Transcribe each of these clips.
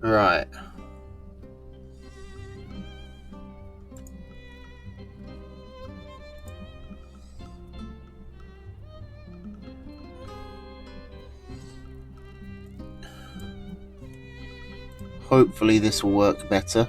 Right. Hopefully this will work better.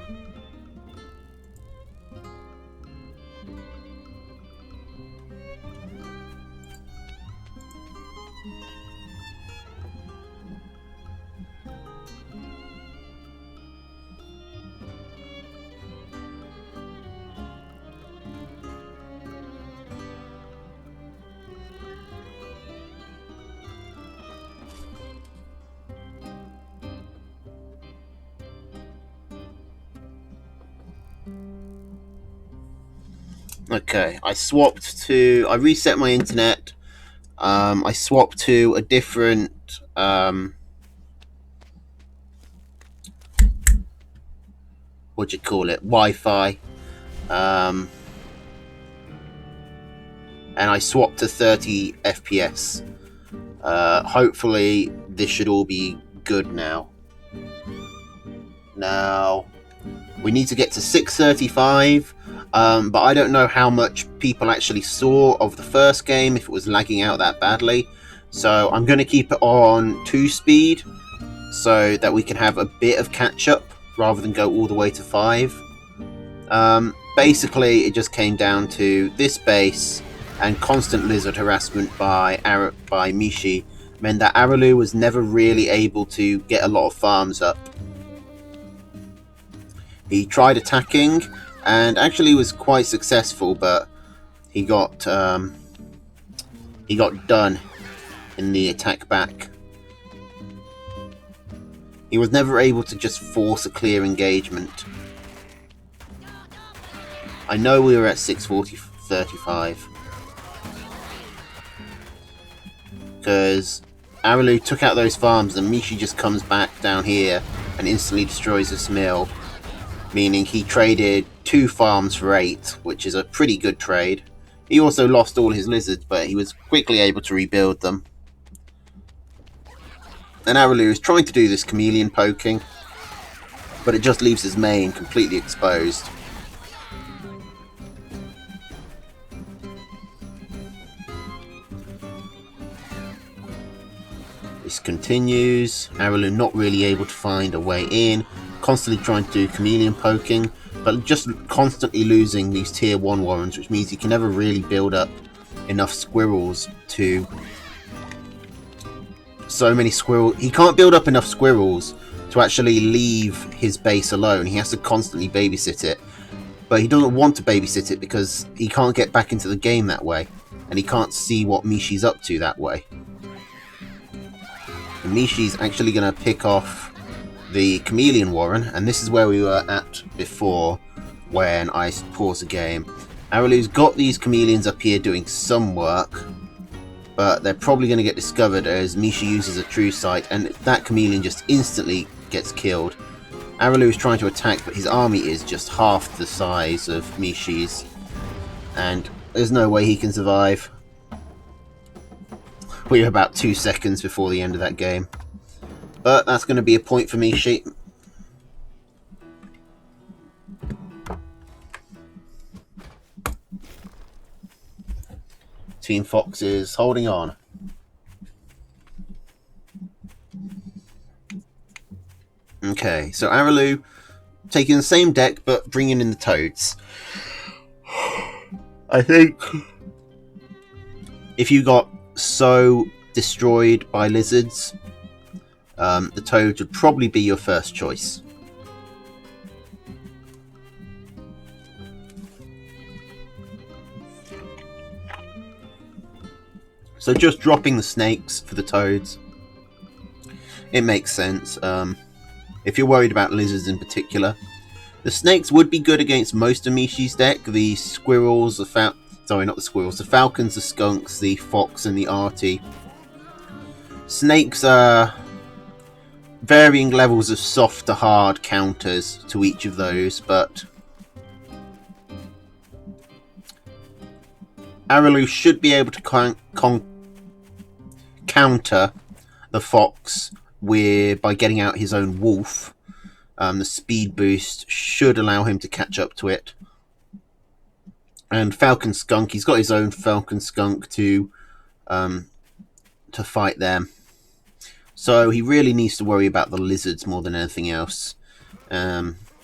Okay, I reset my internet. I swapped to a different, what do you call it, Wi-Fi. Um, and I swapped to 30 FPS. Hopefully this should all be good now. Now, we need to get to 635, but I don't know how much people actually saw of the first game, if it was lagging out that badly. So I'm going to keep it on 2 speed, so that we can have a bit of catch-up, rather than go all the way to 5. Basically, it just came down to this base, and constant lizard harassment by Mishi meant that Araloo was never really able to get a lot of farms up. He tried attacking and actually was quite successful, but he got done in the attack back. He was never able to just force a clear engagement. I know we were at 6:35 because Araloo took out those farms and Mishi just comes back down here and instantly destroys this mill, meaning he traded 2 farms for 8, which is a pretty good trade. He also lost all his lizards, but he was quickly able to rebuild them. And Araloo is trying to do this chameleon poking, but it just leaves his main completely exposed. This continues. Araloo not really able to find a way in, constantly trying to do chameleon poking, but just constantly losing these tier 1 warrens, which means he can never really build up enough squirrels to... So many squirrels. He can't build up enough squirrels to actually leave his base alone. He has to constantly babysit it. But he doesn't want to babysit it because he can't get back into the game that way. And he can't see what Mishi's up to that way. And Mishi's actually going to pick off the chameleon warren, and this is where we were at before when I paused the game. Araloo's got these chameleons up here doing some work, but they're probably going to get discovered as Mishi uses a true sight, and that chameleon just instantly gets killed. Araloo is trying to attack, but his army is just half the size of Mishi's, and there's no way he can survive. We're about 2 seconds before the end of that game. But that's going to be a point for Mishi. Team Fox is holding on. Okay, so Araloo taking the same deck but bringing in the toads. I think if you got so destroyed by lizards, the toads would probably be your first choice. So just dropping the snakes for the toads, it makes sense. If you're worried about lizards in particular, the snakes would be good against most of Mishi's deck. The squirrels, the falcons, the skunks, the fox, and the arty. Snakes are varying levels of soft to hard counters to each of those, but Araloo should be able to counter the fox by getting out his own wolf, The speed boost should allow him to catch up to it. And Falcon Skunk, he's got his own Falcon Skunk to fight them. So he really needs to worry about the lizards more than anything else,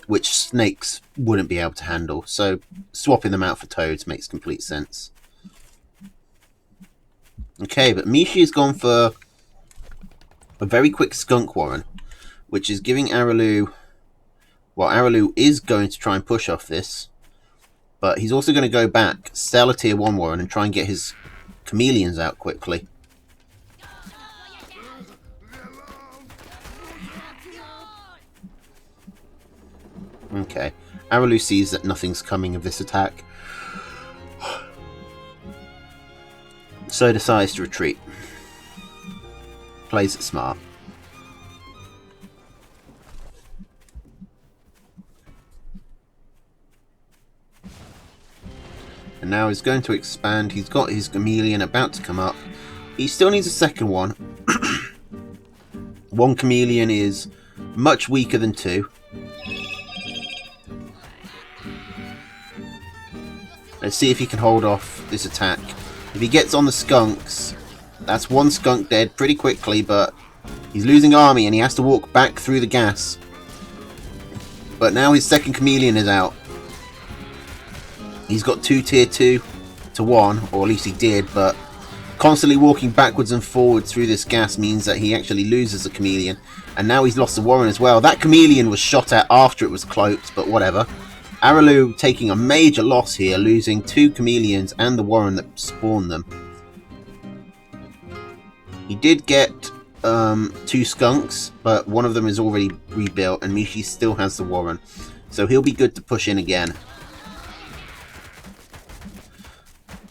which snakes wouldn't be able to handle. So swapping them out for toads makes complete sense. Okay, but Mishi has gone for a very quick Skunk Warren, which is giving Araloo... Well, Araloo is going to try and push off this, but he's also going to go back, sell a tier 1 Warren, and try and get his chameleons out quickly. Okay, Araloo sees that nothing's coming of this attack, so decides to retreat. Plays it smart. And now he's going to expand. He's got his chameleon about to come up. He still needs a second one. One chameleon is much weaker than 2. Let's see if he can hold off this attack. If he gets on the skunks, that's one skunk dead pretty quickly, but he's losing army and he has to walk back through the gas. But now his second chameleon is out. He's got 2 tier 2 to 1, or at least he did, but constantly walking backwards and forwards through this gas means that he actually loses a chameleon. And now he's lost the Warren as well. That chameleon was shot at after it was cloaked, but whatever. Araloo taking a major loss here, losing 2 chameleons and the Warren that spawned them. He did get 2 skunks, but one of them is already rebuilt, and Mishi still has the Warren. So he'll be good to push in again.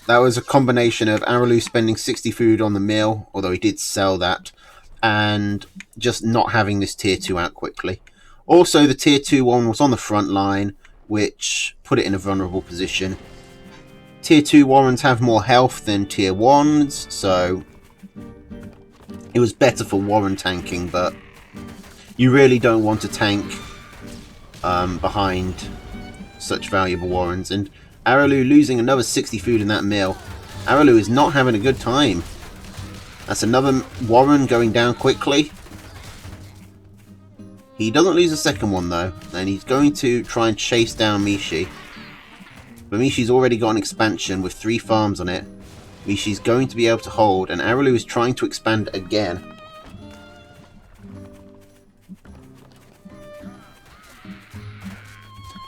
That was a combination of Araloo spending 60 food on the mill, although he did sell that, and just not having this tier 2 out quickly. Also, the tier 2 one was on the front line, which put it in a vulnerable position. Tier 2 Warrens have more health than tier 1s, so it was better for Warren tanking, but you really don't want to tank behind such valuable Warrens. And Araloo losing another 60 food in that mill. Araloo is not having a good time. That's another Warren going down quickly. He doesn't lose a second one though, and he's going to try and chase down Mishi. But Mishi's already got an expansion with 3 farms on it. Mishi's going to be able to hold, and Araloo is trying to expand again.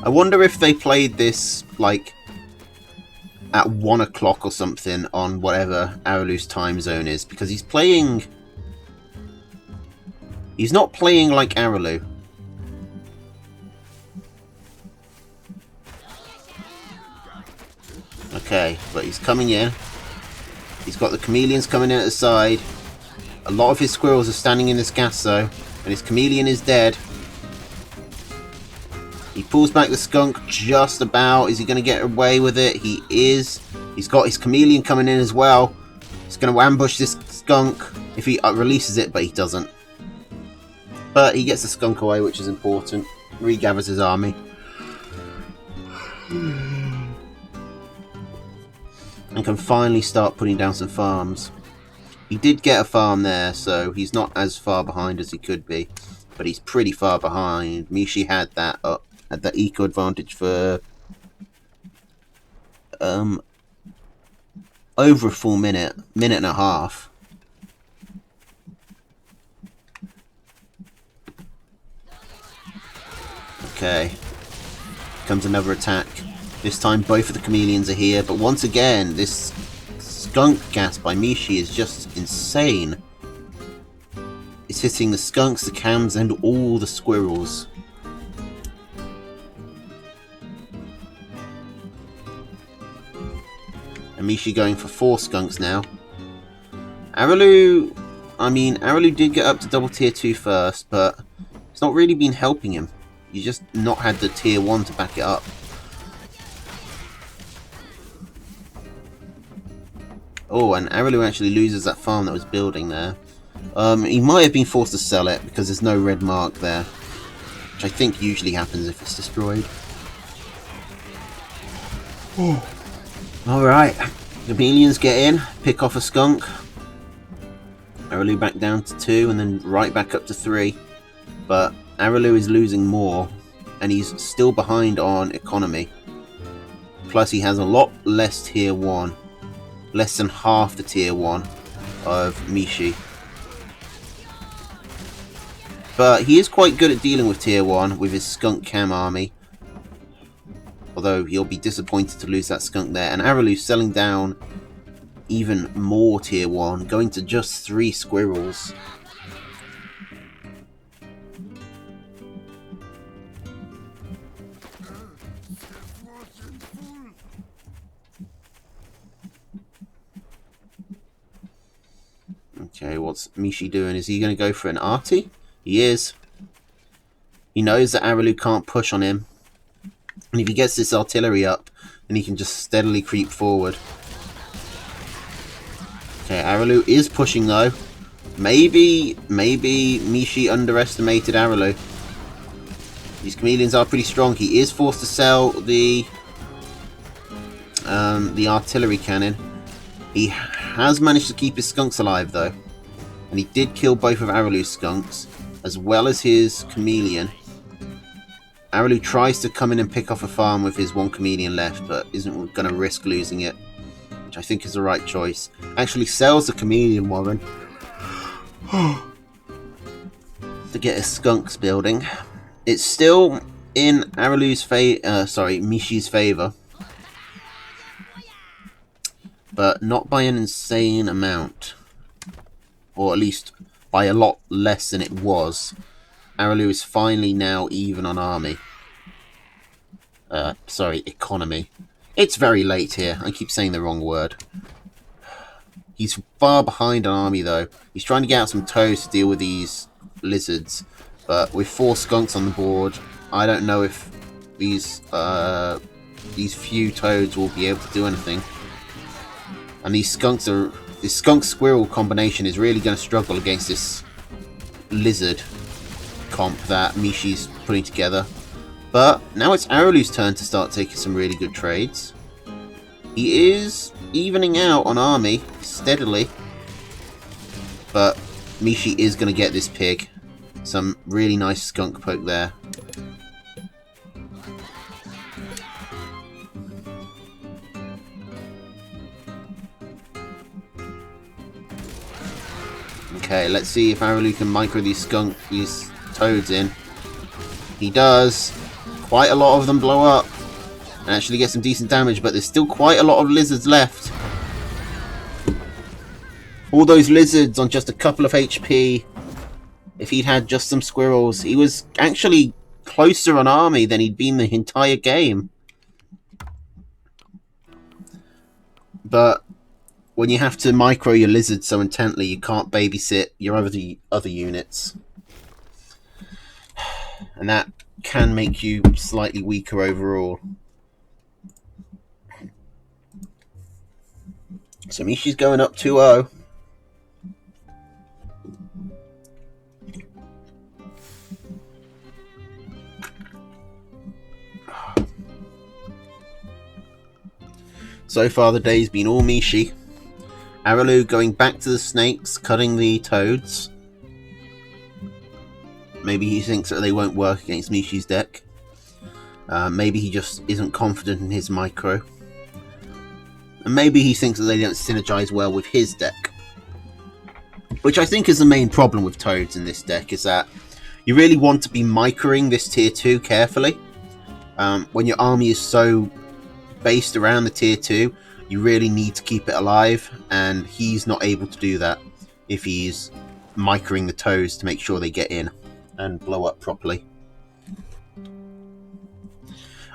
I wonder if they played this, like, at 1 o'clock or something on whatever Araloo's time zone is, because he's playing... He's not playing like Araloo. Okay, but he's coming in. He's got the chameleons coming in at the side. A lot of his squirrels are standing in this gas though, and his chameleon is dead. He pulls back the skunk just about. Is he going to get away with it? He is. He's got his chameleon coming in as well. He's going to ambush this skunk if he releases it, but he doesn't. But he gets the skunk away, which is important. Regathers his army. And can finally start putting down some farms. He did get a farm there, so he's not as far behind as he could be. But he's pretty far behind. Mishi had that up. Had that eco advantage for over a full minute and a half. Okay, comes another attack. This time both of the chameleons are here, but once again this skunk gas by Mishi is just insane. It's hitting the skunks, the cams, and all the squirrels. And Mishi going for 4 skunks now. Araloo did get up to double tier 2 first, but it's not really been helping him. He's just not had the tier 1 to back it up. Oh, and Araloo actually loses that farm that was building there. He might have been forced to sell it because there's no red mark there. which I think usually happens if it's destroyed. Alright, the chameleons get in, pick off a skunk. Araloo back down to 2 and then right back up to 3. But Araloo is losing more and he's still behind on economy. Plus he has a lot less tier 1. Less than half the tier 1 of Mishi. But he is quite good at dealing with tier 1 with his skunk cam army. Although he'll be disappointed to lose that skunk there. And Araloo selling down even more tier 1, going to just 3 squirrels. Okay, what's Mishi doing? Is he going to go for an arty? He is. He knows that Araloo can't push on him. And if he gets this artillery up, then he can just steadily creep forward. Okay, Araloo is pushing though. Maybe Mishi underestimated Araloo. These chameleons are pretty strong. He is forced to sell the artillery cannon. He has managed to keep his skunks alive though. And he did kill both of Araloo's skunks, as well as his chameleon. Araloo tries to come in and pick off a farm with his 1 chameleon left, but isn't going to risk losing it, which I think is the right choice. Actually sells the chameleon warren to get his skunks building. It's still in Araloo's Mishi's favor, but not by an insane amount. Or at least by a lot less than it was. Araloo is finally now even on army. Economy. It's very late here. I keep saying the wrong word. He's far behind on army though. He's trying to get out some toads to deal with these lizards. But with 4 skunks on the board, I don't know if these few toads will be able to do anything. And this skunk-squirrel combination is really going to struggle against this lizard comp that Mishi's putting together. But now it's Araloo's turn to start taking some really good trades. He is evening out on army steadily. But Mishi is going to get this pig. Some really nice skunk poke there. Okay, let's see if Araloo can micro these toads in. He does. Quite a lot of them blow up and actually get some decent damage, but there's still quite a lot of lizards left. All those lizards on just a couple of HP. If he'd had just some squirrels, he was actually closer on army than he'd been the entire game. But when you have to micro your lizards so intently, you can't babysit your other units. And that can make you slightly weaker overall. So Mishi's going up 2-0. So far the day's been all Mishi. Araloo going back to the snakes, cutting the toads. Maybe he thinks that they won't work against Mishi's deck. Maybe he just isn't confident in his micro. And maybe he thinks that they don't synergize well with his deck. Which I think is the main problem with toads in this deck, is that you really want to be microing this tier 2 carefully. When your army is so based around the tier 2, you really need to keep it alive, and he's not able to do that if he's microing the toads to make sure they get in and blow up properly.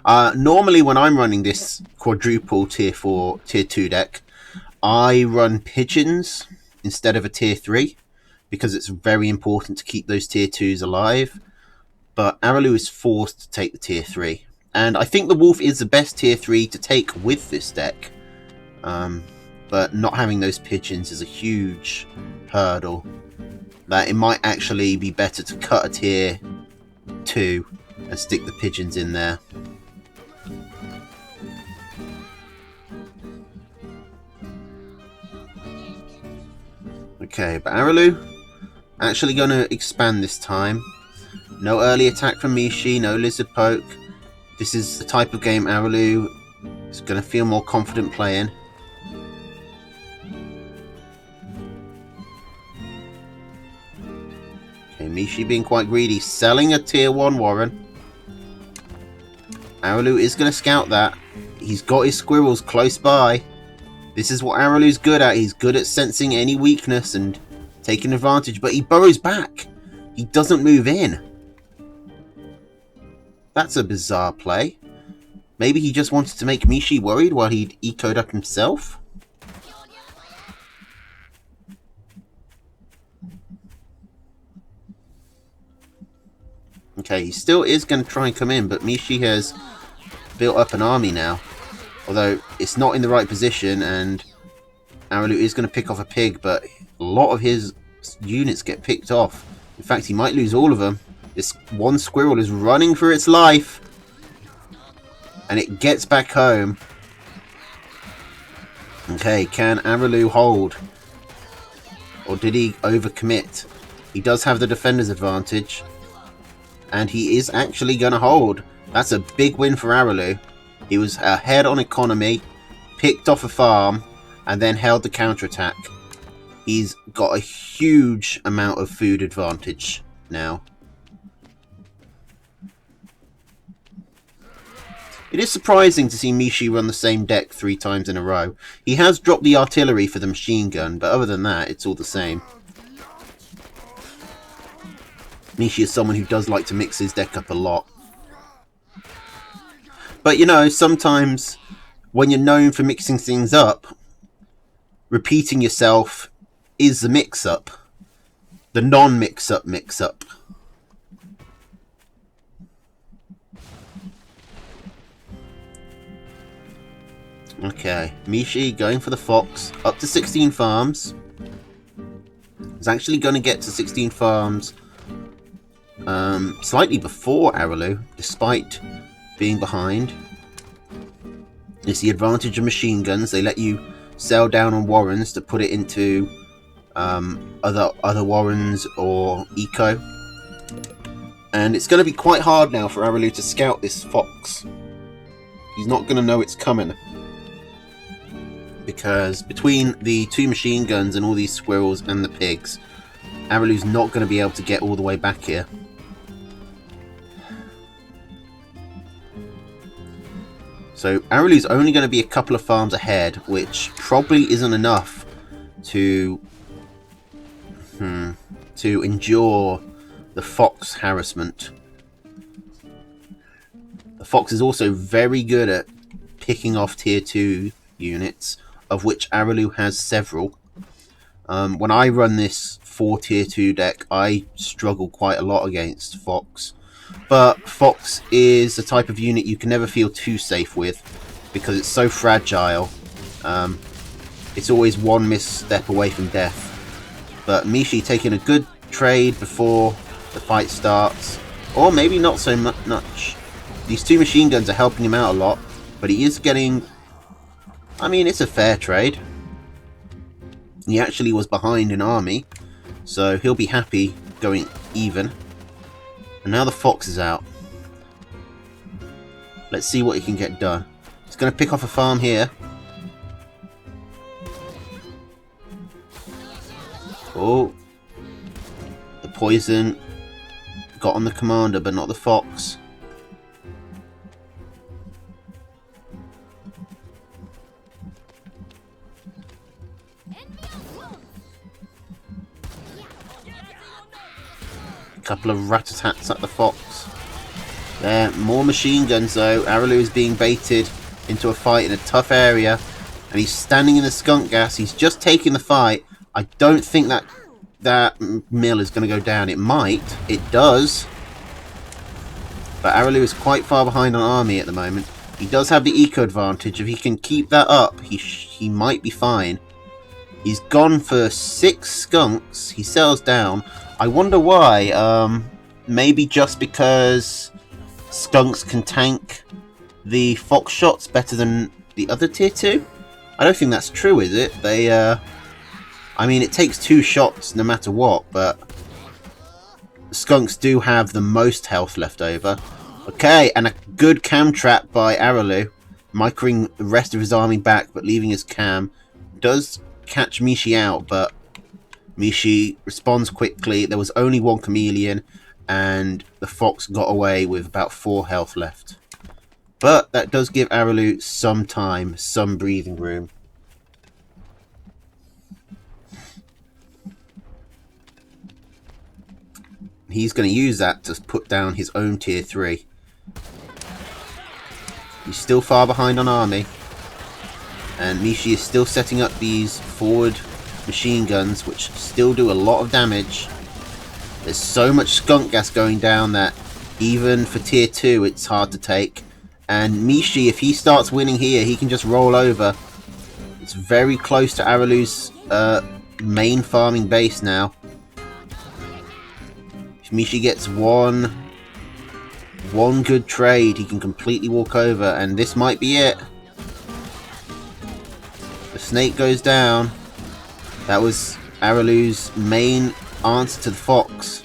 Normally when I'm running this quadruple tier 2 deck, I run pigeons instead of a tier 3 because it's very important to keep those tier 2s alive. But Araloo is forced to take the tier 3, and I think the wolf is the best tier 3 to take with this deck. But not having those pigeons is a huge hurdle. That it might actually be better to cut a tier 2 and stick the pigeons in there. Okay, but Araloo actually going to expand this time. No early attack from Mishi, no lizard poke. This is the type of game Araloo is going to feel more confident playing. Okay, Mishi being quite greedy, selling a tier 1 Warren. Araloo is going to scout that. He's got his squirrels close by. This is what Araloo's good at. He's good at sensing any weakness and taking advantage, but he burrows back. He doesn't move in. That's a bizarre play. Maybe he just wanted to make Mishi worried while he'd ecoed up himself? Okay, he still is going to try and come in, but Mishi has built up an army now. Although, it's not in the right position, and Araloo is going to pick off a pig, but a lot of his units get picked off. In fact, he might lose all of them. This one squirrel is running for its life. And it gets back home. Okay, can Araloo hold? Or did he overcommit? He does have the defender's advantage. And he is actually going to hold. That's a big win for Araloo. He was ahead on economy, picked off a farm, and then held the counterattack. He's got a huge amount of food advantage now. It is surprising to see Mishi run the same deck 3 times in a row. He has dropped the artillery for the machine gun, but other than that, it's all the same. Mishi is someone who does like to mix his deck up a lot. But you know, sometimes when you're known for mixing things up, repeating yourself is the mix-up. The non-mix-up mix-up. Okay, Mishi going for the fox, up to 16 farms. He's actually going to get to 16 farms slightly before Araloo, despite being behind. It's the advantage of machine guns. They let you sell down on warrens to put it into other warrens or eco. And it's going to be quite hard now for Araloo to scout this fox. He's not going to know it's coming. Because between the 2 machine guns and all these squirrels and the pigs, Araloo's not going to be able to get all the way back here. So Araloo's only going to be a couple of farms ahead, which probably isn't enough to endure the fox harassment. The fox is also very good at picking off tier 2 units, of which Araloo has several. When I run this 4 tier 2 deck, I struggle quite a lot against fox. But fox is the type of unit you can never feel too safe with, because it's so fragile. It's always one misstep away from death. But Mishi taking a good trade before the fight starts, or maybe not so much. These 2 machine guns are helping him out a lot, but he is getting... I mean, it's a fair trade. He actually was behind in army, so he'll be happy going even. And now the fox is out. Let's see what he can get done. He's going to pick off a farm here. Oh. The poison got on the commander, but not the fox. Couple of rat-a-tats at the fox. There, more machine guns though. Araloo is being baited into a fight in a tough area, and he's standing in the skunk gas. He's just taking the fight. I don't think that mill is going to go down. It might. It does. But Araloo is quite far behind on army at the moment. He does have the eco advantage. If he can keep that up, he might be fine. He's gone for 6 skunks. He sells down. I wonder why. maybe just because skunks can tank the fox shots better than the other tier 2? I don't think that's true, is it? I mean, it takes 2 shots no matter what, but the skunks do have the most health left over. Okay, and a good cam trap by Araloo, microing the rest of his army back, but leaving his cam. Does catch Mishi out, but Mishi responds quickly. There was only 1 chameleon, and the fox got away with about 4 health left. But that does give Araloo some time, some breathing room. He's going to use that to put down his own tier 3. He's still far behind on army. And Mishi is still setting up these forward machine guns, which still do a lot of damage. There's so much skunk gas going down that even for tier 2 it's hard to take. And Mishi, if he starts winning here, he can just roll over. It's very close to Araloo's main farming base now. If Mishi gets one good trade, he can completely walk over, and this might be it. The snake goes down. That was Araloo's main answer to the fox.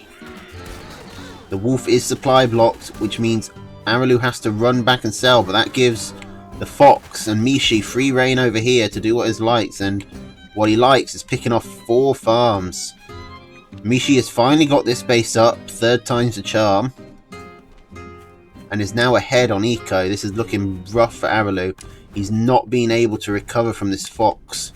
The wolf is supply blocked, which means Araloo has to run back and sell, but that gives the fox and Mishi free reign over here to do what he likes, and what he likes is picking off 4 farms. Mishi has finally got this base up, 3rd time's the charm, and is now ahead on eco. This is looking rough for Araloo. He's not been able to recover from this fox.